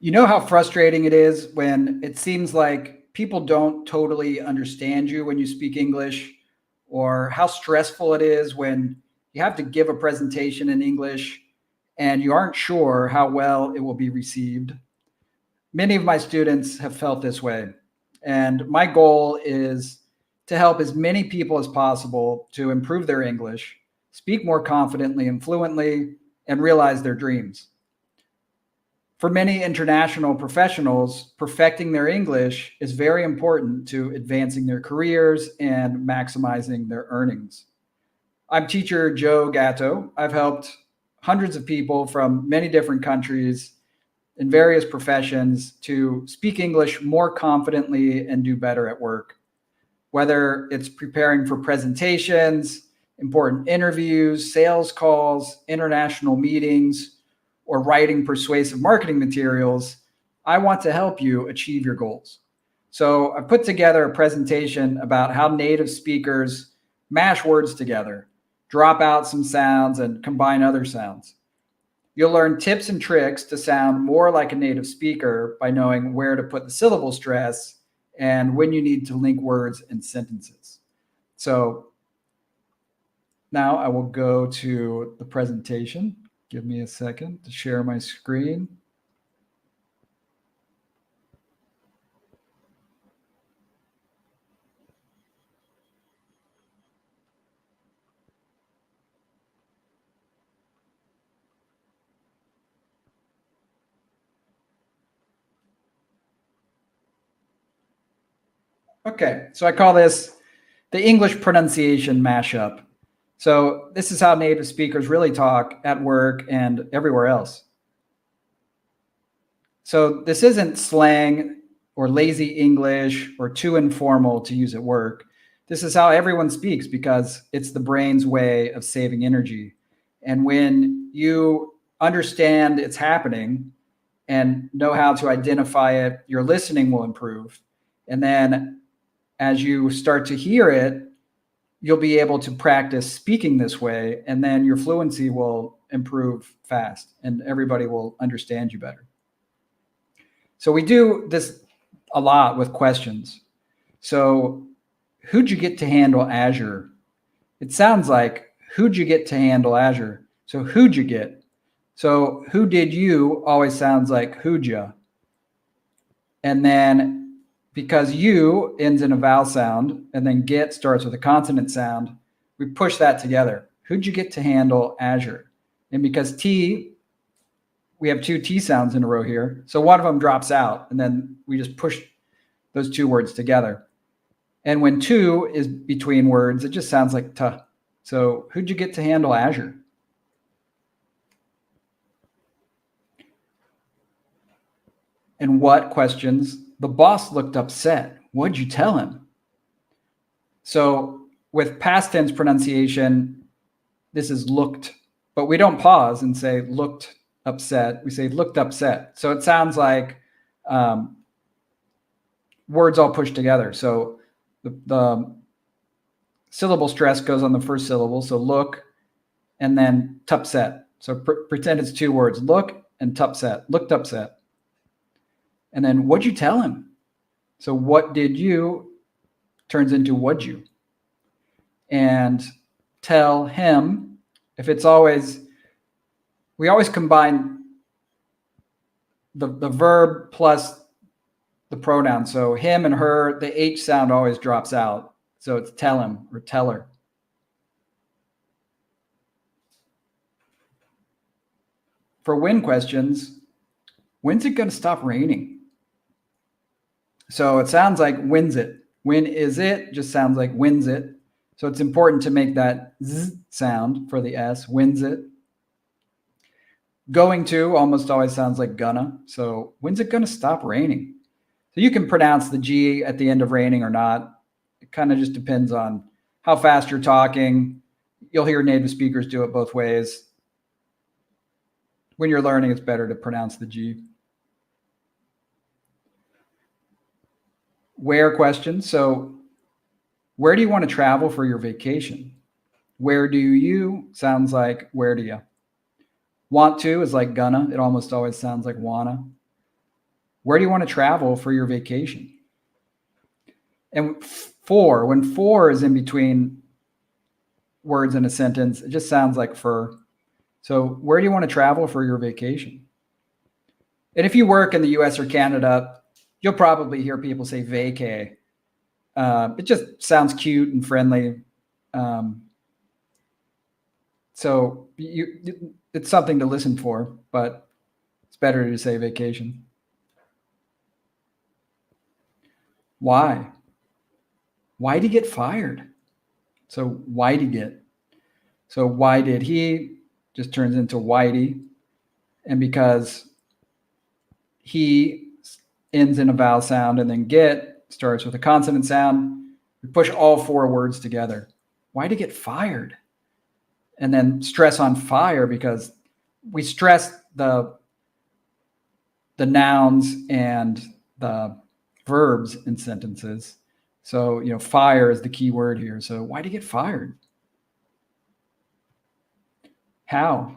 You know how frustrating it is when it seems like people don't totally understand you when you speak English, or how stressful it is when you have to give a presentation in English and you aren't sure how well it will be received. Many of my students have felt this way, and my goal is to help as many people as possible to improve their English, speak more confidently and fluently, and realize their dreams. For many international professionals, perfecting their English is very important to advancing their careers and maximizing their earnings. I'm teacher Joe Gatto. I've helped hundreds of people from many different countries in various professions to speak English more confidently and do better at work. Whether it's preparing for presentations, important interviews, sales calls, international meetings, or writing persuasive marketing materials, I want to help you achieve your goals. So I've put together a presentation about how native speakers mash words together, drop out some sounds, and combine other sounds. You'll learn tips and tricks to sound more like a native speaker by knowing where to put the syllable stress and when you need to link words and sentences. So now I will go to the presentation. Give me a second to share my screen. Okay, so I call this the English pronunciation mashup. So this is how native speakers really talk at work and everywhere else. So this isn't slang or lazy English or too informal to use at work. This is how everyone speaks because it's the brain's way of saving energy. And when you understand it's happening and know how to identify it, your listening will improve. And then as you start to hear it, you'll be able to practice speaking this way, and then your fluency will improve fast and everybody will understand you better. So we do this a lot with questions. So who'd you get to handle Azure? It sounds like who'd you get to handle Azure? So who'd you get? So who did you always sounds like who'd ya? And then because you ends in a vowel sound and then get starts with a consonant sound, we push that together. Who'd you get to handle Azure? And because T, we have two T sounds in a row here. So one of them drops out and then we just push those two words together. And when two is between words, it just sounds like T. So who'd you get to handle Azure? And what questions? The boss looked upset. What'd you tell him? So with past tense pronunciation, this is looked, but we don't pause and say looked upset. We say looked upset. So it sounds like words all pushed together. So the syllable stress goes on the first syllable. So look, and then tupset. So pretend it's two words, look and tupset, looked upset. And then what'd you tell him? So what did you turns into what'd you? And tell him, if it's always, we always combine the verb plus the pronoun. So him and her, the H sound always drops out. So it's tell him or tell her. For when questions, when's it going to stop raining? So it sounds like when's it? When is it? Just sounds like when's it? So it's important to make that Z sound for the S. When's it? Going to almost always sounds like gonna. So when's it going to stop raining? So you can pronounce the G at the end of raining or not. It kind of just depends on how fast you're talking. You'll hear native speakers do it both ways. When you're learning, it's better to pronounce the G. Where questions. So where do you want to travel for your vacation? Where do you sounds like where do you? Want to is like gonna. It almost always sounds like wanna. Where do you want to travel for your vacation? And when for is in between words in a sentence, it just sounds like for. So where do you want to travel for your vacation? And if you work in the US or Canada, you'll probably hear people say vacay. It just sounds cute and friendly. So it's something to listen for, but it's better to say vacation. Why? Why'd he get fired? So why'd he get? So why did he just turns into whitey. And because he ends in a vowel sound and then get starts with a consonant sound, we push all four words together. Why'd he get fired? And then stress on fire because we stress the nouns and the verbs in sentences. So, fire is the key word here. So why'd he get fired? How?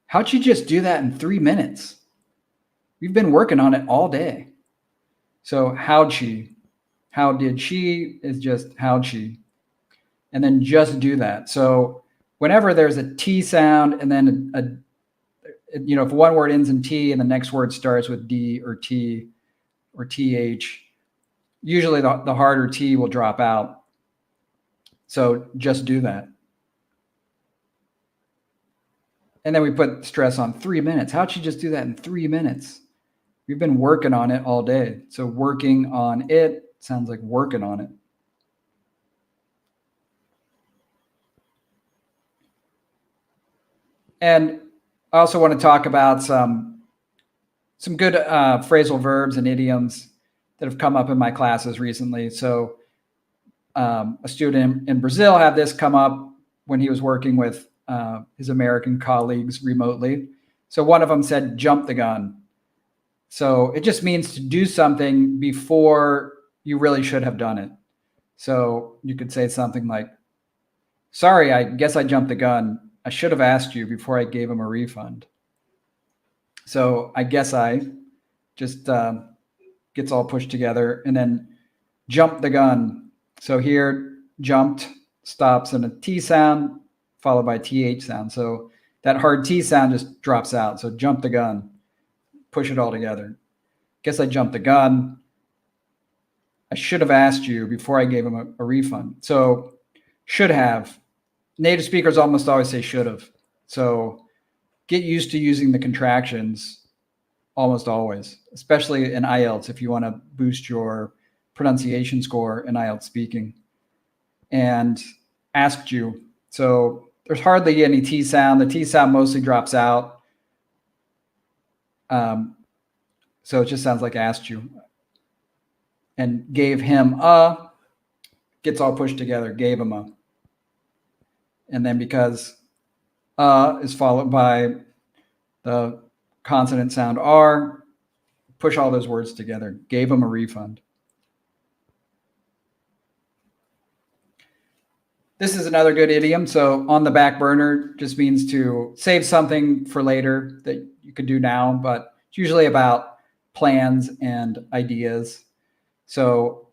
How'd you just do that in 3 minutes? We've been working on it all day. So how'd she? How did she is just how'd she? And then just do that. So whenever there's a T sound and then if one word ends in T and the next word starts with D or T or TH, usually the harder T will drop out. So just do that. And then we put stress on 3 minutes. How'd she just do that in 3 minutes? We've been working on it all day. So working on it sounds like working on it. And I also want to talk about some good phrasal verbs and idioms that have come up in my classes recently. So a student in Brazil had this come up when he was working with his American colleagues remotely. So one of them said, jump the gun. So it just means to do something before you really should have done it. So you could say something like, sorry, I guess I jumped the gun. I should have asked you before I gave him a refund. So I guess I just gets all pushed together and then jump the gun. So here jumped stops in a T sound followed by TH sound. So that hard T sound just drops out. So jump the gun, push it all together. Guess I jumped the gun. I should have asked you before I gave him a refund. So should have. Native speakers almost always say should have. So get used to using the contractions almost always, especially in IELTS if you want to boost your pronunciation score in IELTS speaking. And asked you. So there's hardly any T sound. The T sound mostly drops out. So it just sounds like asked you. And gave him a, gets all pushed together, gave him a. And then because is followed by the consonant sound R, push all those words together, gave him a refund. This is another good idiom. So on the back burner just means to save something for later that you could do now, but it's usually about plans and ideas. So,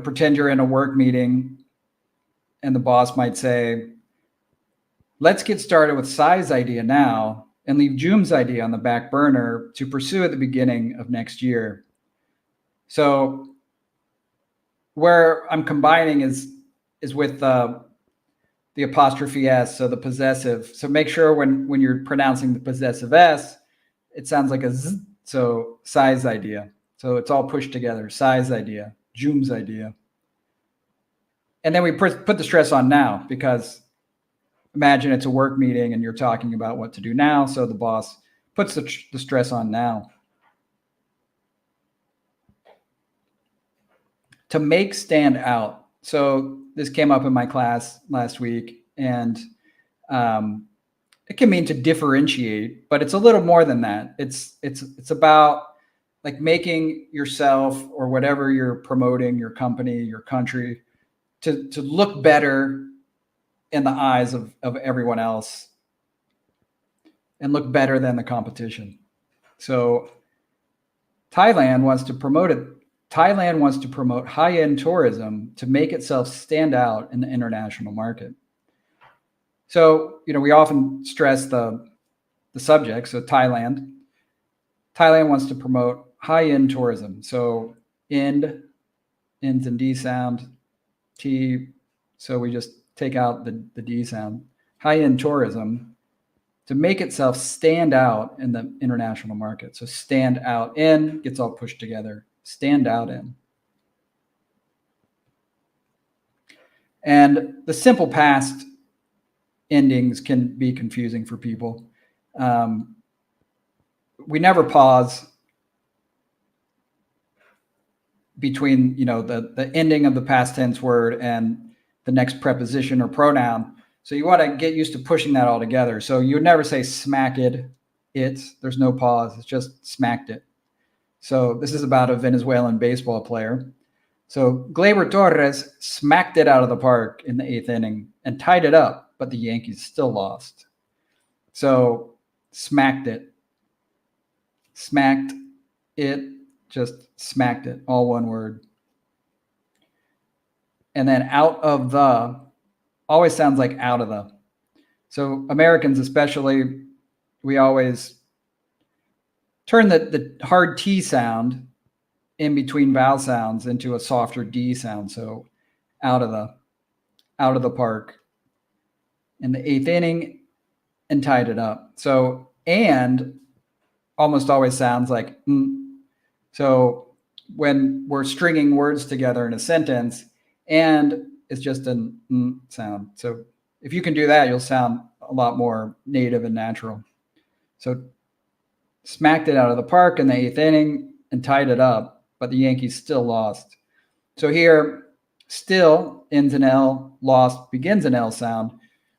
pretend you're in a work meeting and the boss might say, let's get started with Sai's idea now and leave Jum's idea on the back burner to pursue at the beginning of next year. So where I'm combining is with the apostrophe S, so the possessive. So make sure when you're pronouncing the possessive S, it sounds like a Z, so Sai's idea. So it's all pushed together, Sai's idea, Jum's idea. And then we put the stress on now because imagine it's a work meeting and you're talking about what to do now. So the boss puts the stress on now. To make stand out. So this came up in my class last week, and it can mean to differentiate, but it's a little more than that. It's about like making yourself or whatever you're promoting, your company, your country, to look better in the eyes of everyone else and look better than the competition. So Thailand wants to promote high-end tourism to make itself stand out in the international market. So, we often stress the subject. So Thailand wants to promote high-end tourism. So ends in D sound, T. So we just take out the D sound. High-end tourism to make itself stand out in the international market. So stand out in gets all pushed together. Stand out in. And the simple past endings can be confusing for people. We never pause between, the ending of the past tense word and the next preposition or pronoun. So you want to get used to pushing that all together. So you would never say smacked it. There's no pause. It's just smacked it. So this is about a Venezuelan baseball player. So Gleyber Torres smacked it out of the park in the 8th inning and tied it up, but the Yankees still lost. So smacked it, just smacked it, all one word. And then out of the always sounds like out of the. So Americans especially, we always turn the hard T sound in between vowel sounds into a softer D sound. So out of the park in the 8th inning and tied it up. So and almost always sounds like So when we're stringing words together in a sentence, and it's just an sound. So if you can do that, you'll sound a lot more native and natural. So smacked it out of the park in the 8th inning and tied it up, but the Yankees still lost. So here, still ends in L, lost begins an L sound.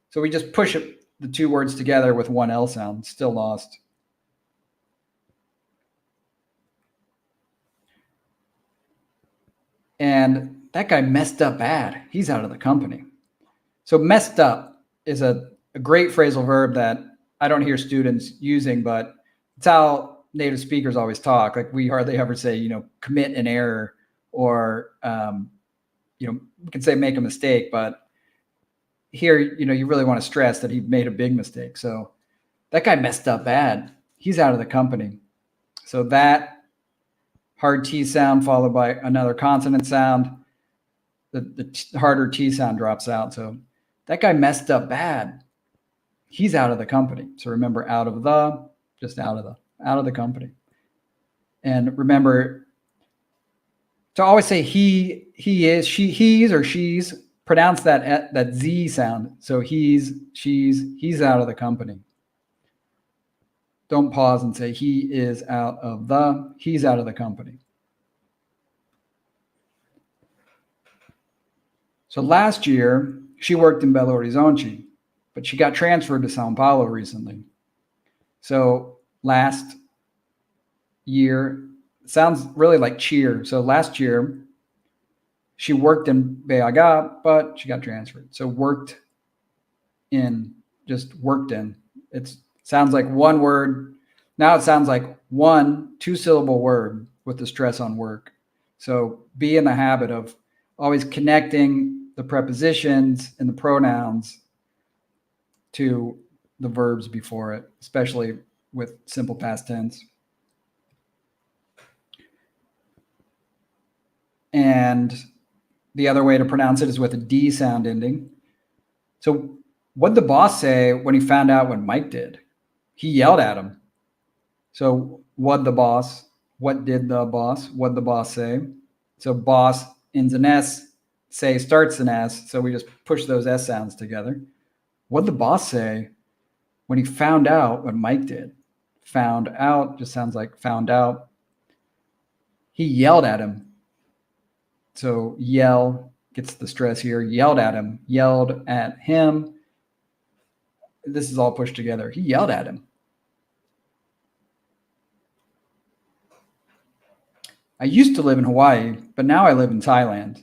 So we just push the two words together with one L sound, still lost. And that guy messed up bad. He's out of the company. So messed up is a great phrasal verb that I don't hear students using, but it's how native speakers always talk. Like we hardly ever say, commit an error or, we can say make a mistake, but here, you really want to stress that he made a big mistake. So that guy messed up bad. He's out of the company. So that hard T sound followed by another consonant sound, the harder T sound drops out. So that guy messed up bad. He's out of the company. So remember out of the, just out of the company. And remember to always say he is, he's or she's, pronounce that Z sound. So he's out of the company. Don't pause and say he is out of the, he's out of the company. So last year, she worked in Belo Horizonte, but she got transferred to Sao Paulo recently. So last year, sounds really like cheer. So last year, she worked in BH, but she got transferred. So worked in, just worked in. It sounds like one word. Now it sounds like one 2-syllable word with the stress on work. So be in the habit of always connecting the prepositions and the pronouns to the verbs before it, especially with simple past tense. And the other way to pronounce it is with a D sound ending. So what did the boss say when he found out what Mike did? He yelled at him. So what did the boss say? So boss ends in S, say starts in S. So we just push those S sounds together. What did the boss say when he found out what Mike did? Found out just sounds like found out. He yelled at him. So yell gets the stress here. Yelled at him. Yelled at him. This is all pushed together. He yelled at him. I used to live in Hawaii, but now I live in Thailand,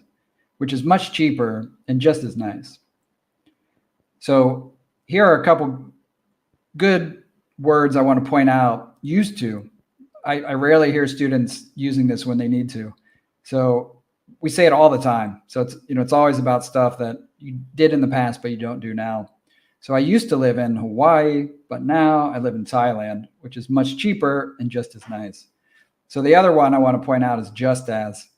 which is much cheaper and just as nice. So here are a couple good words I want to point out. Used to. I rarely hear students using this when they need to. So we say it all the time. So it's always about stuff that you did in the past, but you don't do now. So I used to live in Hawaii, but now I live in Thailand, which is much cheaper and just as nice. So the other one I want to point out is just as.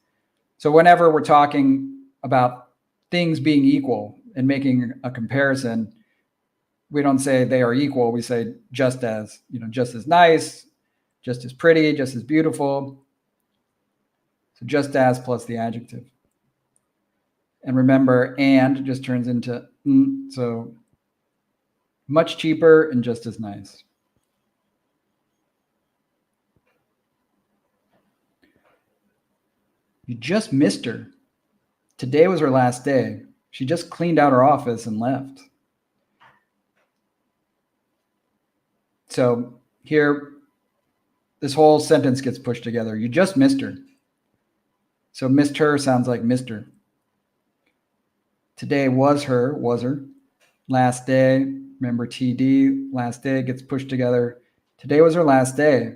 So whenever we're talking about things being equal and making a comparison, we don't say they are equal. We say just as, just as nice, just as pretty, just as beautiful. So just as plus the adjective. And remember, and just turns into so much cheaper and just as nice. You just missed her. Today was her last day. She just cleaned out her office and left. So here, this whole sentence gets pushed together. You just missed her. So missed her sounds like Mr. Today was her. Last day, remember TD, last day gets pushed together. Today was her last day.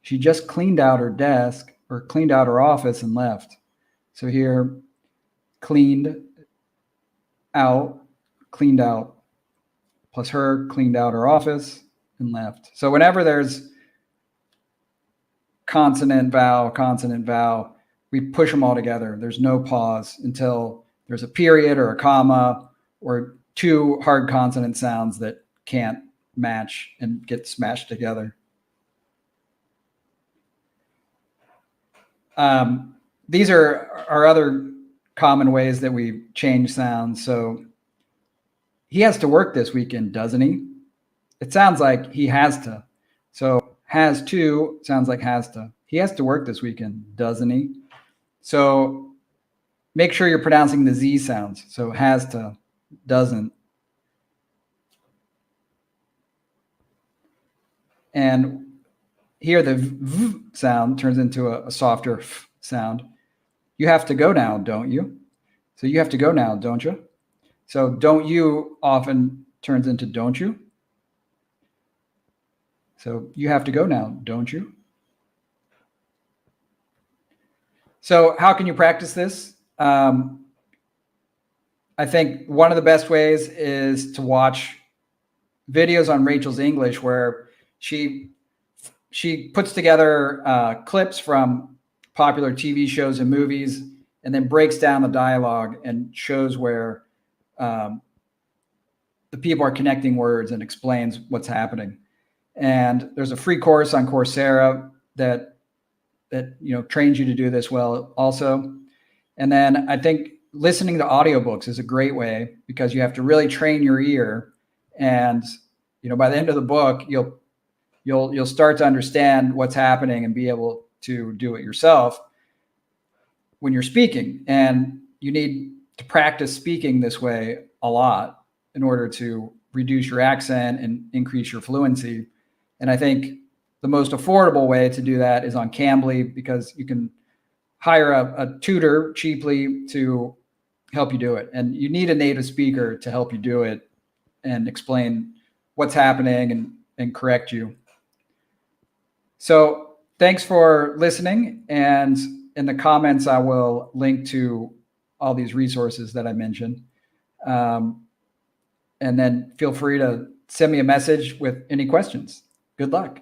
She just cleaned out her desk or cleaned out her office and left. So here, cleaned out, plus her cleaned out her office and left. So whenever there's consonant, vowel, we push them all together. There's no pause until there's a period or a comma or two hard consonant sounds that can't match and get smashed together. These are our other common ways that we change sounds. So he has to work this weekend, doesn't he? It sounds like he has to. So has to sounds like has to. He has to work this weekend, doesn't he? So make sure you're pronouncing the Z sounds. So has to, doesn't. And here the V sound turns into a softer F sound. You have to go now, don't you? So you have to go now, don't you? So don't you often turns into don't you? So you have to go now, don't you? So how can you practice this? I think one of the best ways is to watch videos on Rachel's English where she puts together clips from popular TV shows and movies and then breaks down the dialogue and shows where the people are connecting words and explains what's happening. And there's a free course on Coursera that trains you to do this well also. And then I think listening to audiobooks is a great way because you have to really train your ear. And by the end of the book, you'll start to understand what's happening and be able to do it yourself when you're speaking. And you need to practice speaking this way a lot in order to reduce your accent and increase your fluency. And I think the most affordable way to do that is on Cambly because you can hire a tutor cheaply to help you do it. And you need a native speaker to help you do it and explain what's happening and correct you. So thanks for listening. And in the comments, I will link to all these resources that I mentioned. And then feel free to send me a message with any questions. Good luck.